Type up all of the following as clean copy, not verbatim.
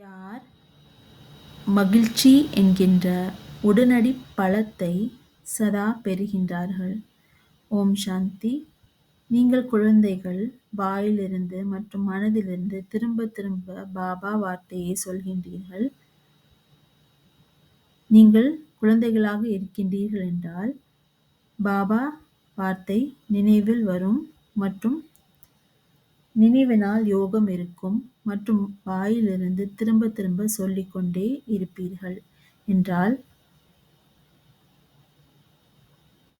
யார் மகிழ்ச்சி என்கின்ற உடனடி பலத்தை சதா பெறுகின்றார்கள். ஓம் சாந்தி. நீங்கள் குழந்தைகள் வாயிலிருந்து மற்றும் மனதிலிருந்து திரும்ப திரும்ப பாபா வார்த்தையை சொல்கின்றீர்கள். நீங்கள் குழந்தைகளாக இருக்கின்றீர்கள் என்றால் பாபா வார்த்தை நினைவில் வரும் மற்றும் நினைவினால் யோகம் இருக்கும் மற்றும் வாயிலிருந்து திரும்ப திரும்ப சொல்லிக்கொண்டே இருப்பீர்கள் என்றால்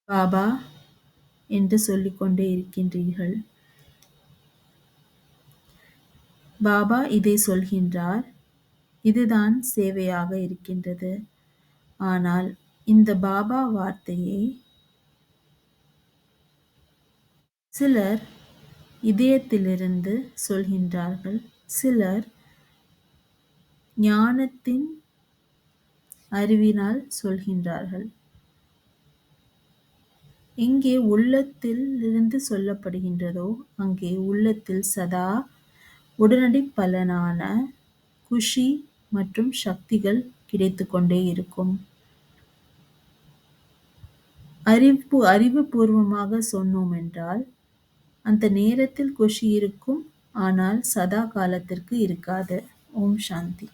பாபா என்று சொல்லிக்கொண்டே இருக்கின்றீர்கள். பாபா இதை சொல்கின்றார். இதுதான் சேவையாக இருக்கின்றது. ஆனால் இந்த பாபா வார்த்தையை சிலர் இதயத்திலிருந்து சொல்கின்றார்கள். சிலர் ஞானத்தின் அறிவினால் சொல்கின்றார்கள். எங்கே உள்ளத்தில் இருந்து சொல்லப்படுகின்றதோ அங்கே உள்ளத்தில் சதா உடனடி பலனான குஷி மற்றும் சக்திகள் கிடைத்து கொண்டே இருக்கும். அறிவுபூர்வமாக சொன்னோம் என்றால் அந்த நேரத்தில் குஷி இருக்கும், ஆனால் சதா காலத்திற்கு இருக்காது. ஓம் சாந்தி.